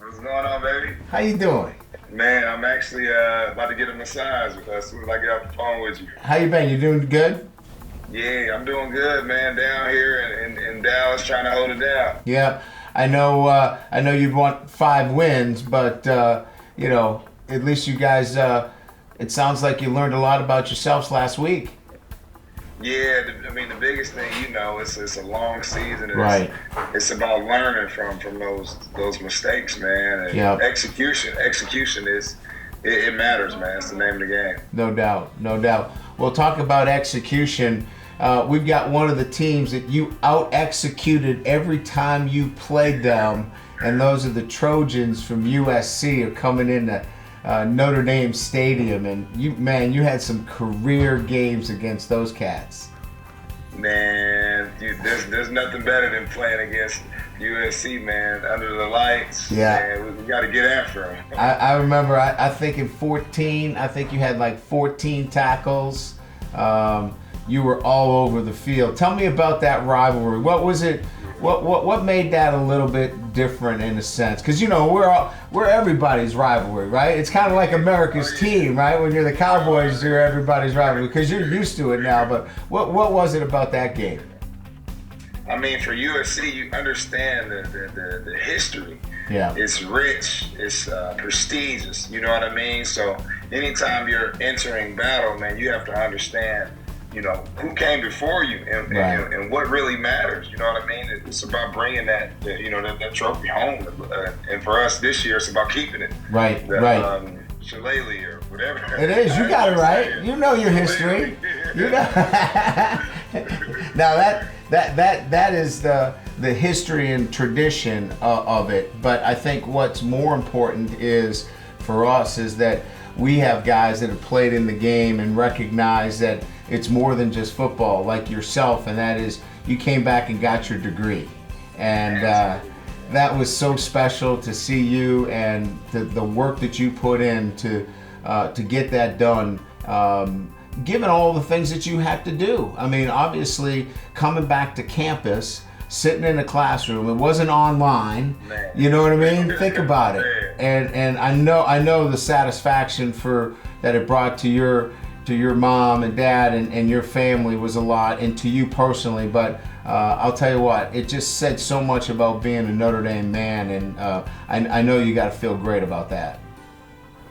What's going on, baby? How you doing? Man, I'm actually about to get a massage as soon as I get off the phone with you. How you been? You doing good? Yeah, I'm doing good, man. Down here in Dallas, trying to hold it down. Yeah, I know. I know you'd want 5 wins, but at least you guys. It sounds like you learned a lot about yourselves last week. Yeah, I mean the biggest thing, it's a long season. And Right. It's about learning from those mistakes, man. And Yep. execution is it matters, man. It's the name of the game. No doubt, no doubt. We'll talk about execution. We've got one of the teams that you out-executed every time you played them, and those are the Trojans from USC are coming into Notre Dame Stadium, and you had some career games against those cats. Man, dude, there's nothing better than playing against USC, man. Under the lights, Yeah. man, we got to get after them. I remember, I think in 14, I think you had like 14 tackles. You were all over the field. Tell me about that rivalry. What was it? What made that a little bit different in a sense? Because we're everybody's rivalry, right? It's kind of like America's team, right? When you're the Cowboys, you're everybody's rivalry because you're used to it now. But what was it about that game? I mean, for USC, you understand the history. Yeah. It's rich. It's prestigious. You know what I mean? So anytime you're entering battle, man, you have to understand, who came before you and, Right. and what really matters. You know what I mean? It's about bringing that trophy home. And for us this year, it's about keeping it. Right, The, right. Shillelagh or whatever. It is. You got it right. You know your history. You know. Now that is the history and tradition of it. But I think what's more important is for us is that we have guys that have played in the game and recognize that it's more than just football, like yourself, and that is you came back and got your degree, and that was so special to see you and the work that you put in to get that done. Given all the things that you had to do, I mean, obviously coming back to campus, sitting in a classroom, it wasn't online. Man. You know what I mean? Think about it, and I know the satisfaction that it brought to your mom and dad and your family was a lot, and to you personally. But I'll tell you what, it just said so much about being a Notre Dame man, and I know you got to feel great about that.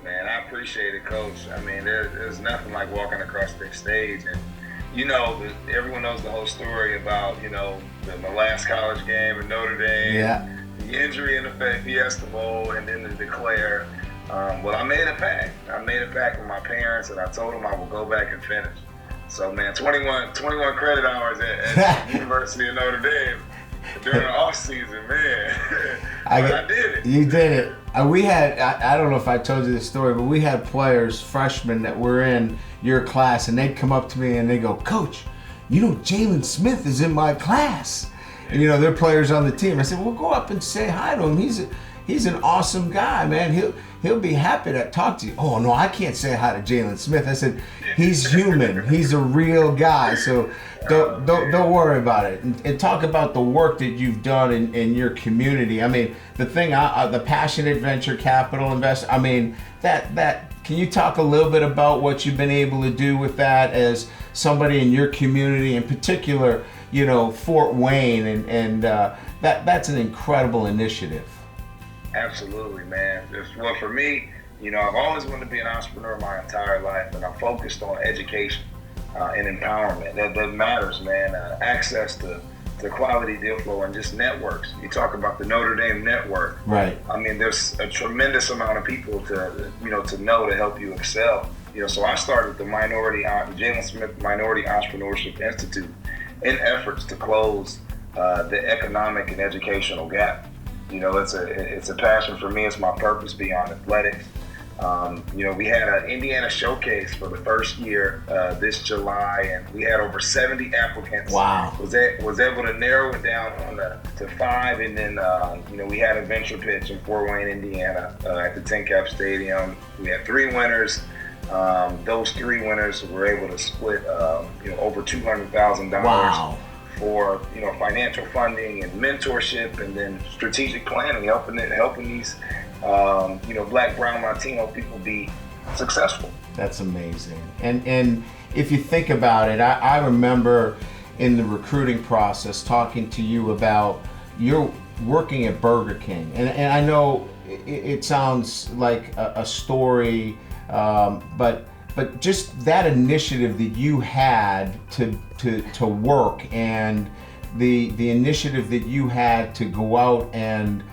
Man, I appreciate it, Coach. I mean, there's nothing like walking across the big stage, and everyone knows the whole story about the last college game in Notre Dame, Yeah. the injury in the Fiesta Bowl, and then the declare. Well, I made a pact. With my parents, and I told them I would go back and finish. So, man, 21 credit hours at the University of Notre Dame during the off season, man. I did it. You did it. We had, I don't know if I told you this story, but we had players, freshmen that were in your class, and they'd come up to me and they go, "Coach, Jaylon Smith is in my class." And they're players on the team. I said, "Well, go up and say hi to him. He's an awesome guy, man. He'll be happy to talk to you." "Oh, no, I can't say hi to Jaylon Smith." I said, "He's human. He's a real guy. So don't worry about it." And talk about the work that you've done in your community. I mean, the thing, the passionate venture capital investor. I mean, that. Can you talk a little bit about what you've been able to do with that as somebody in your community, in particular, Fort Wayne, and that's an incredible initiative. Absolutely, man. Well, for me, I've always wanted to be an entrepreneur my entire life, and I'm focused on education and empowerment. That matters, man. Access to quality deal flow and just networks. You talk about the Notre Dame network. Right. I mean, there's a tremendous amount of people to know to help you excel. So I started the Jaylon Smith Minority Entrepreneurship Institute in efforts to close the economic and educational gap. It's a passion for me. It's my purpose beyond athletics. We had an Indiana showcase for the first year this July, and we had over 70 applicants. Wow. Was able to narrow it down to 5, and then we had a venture pitch in Fort Wayne, Indiana, at the Tin Cap Stadium. We had 3 winners. Those 3 winners were able to split over $200,000. Wow. For financial funding and mentorship, and then strategic planning, helping Black, brown, Latino people be successful. That's amazing. And if you think about it, I remember in the recruiting process talking to you about your working at Burger King. And I know it sounds like a story, but just that initiative that you had to work, and the initiative that you had to go out and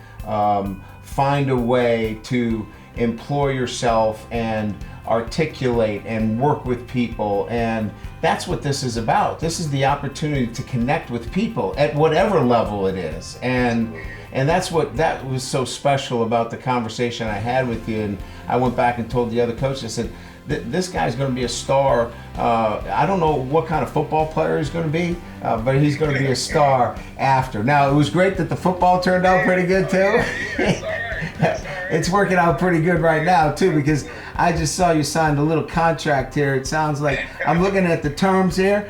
find a way to employ yourself and articulate and work with people, and that's what this is about. This is the opportunity to connect with people at whatever level it is, and that was so special about the conversation I had with you. And I went back and told the other coaches, I said, this guy's going to be a star. I don't know what kind of football player he's going to be, but he's going to be a star after. Now, it was great that the football turned out pretty good too. It's working out pretty good right now too, because I just saw you signed a little contract here. It sounds like, I'm looking at the terms here,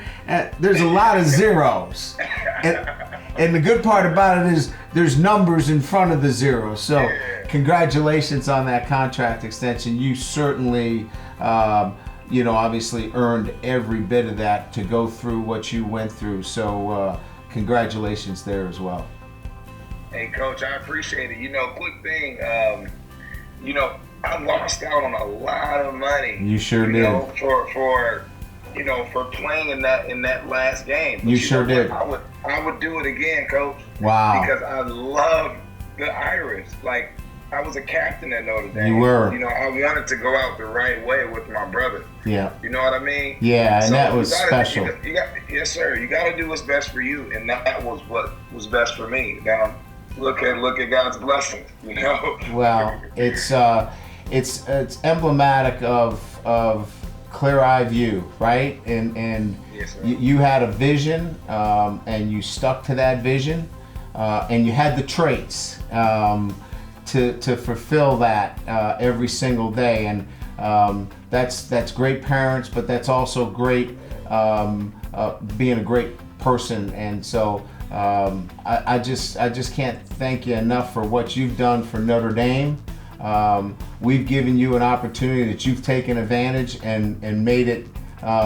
there's a lot of zeros. And the good part about it is there's numbers in front of the zeros. So congratulations on that contract extension. You certainly, obviously earned every bit of that to go through what you went through. So congratulations there as well. Hey, Coach, I appreciate it. Quick thing, I lost out on a lot of money. You sure did. For playing in that last game. But you sure did. I would do it again, Coach. Wow. Because I love the Irish. Like, I was a captain at Notre Dame. You were. I wanted to go out the right way with my brother. Yeah. You know what I mean? Yeah, and so that was special. Yes, sir. You got to do what's best for you, and that was what was best for me. Now, look at God's blessings. Well, it's emblematic of clear-eye view, right? And yes, you had a vision, and you stuck to that vision, and you had the traits to fulfill that every single day. And that's great parents, but that's also great being a great person. And so I just can't thank you enough for what you've done for Notre Dame. We've given you an opportunity that you've taken advantage and made it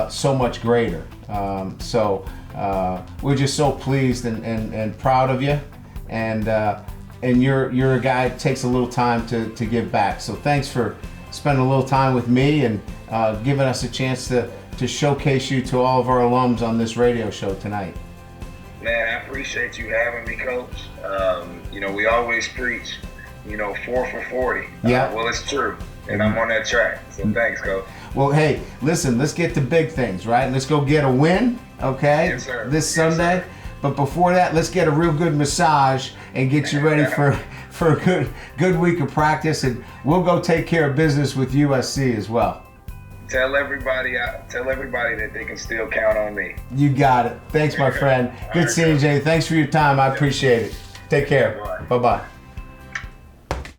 so much greater. So we're just so pleased and proud of you. And you're a guy that takes a little time to give back. So thanks for spending a little time with me and giving us a chance to showcase you to all of our alums on this radio show tonight. Man, I appreciate you having me, Coach. We always preach, 4 for 40. Yeah. Well, it's true. And I'm on that track. So thanks, Coach. Well, hey, listen, let's get to big things, right? Let's go get a win, okay? Yes, sir. This Sunday. Sir. But before that, let's get a real good massage and get you ready for a good week of practice. And we'll go take care of business with USC as well. Tell everybody that they can still count on me. You got it. Thanks, my friend. Good seeing you, Jay. Thanks for your time. I appreciate it. Take care. Bye-bye.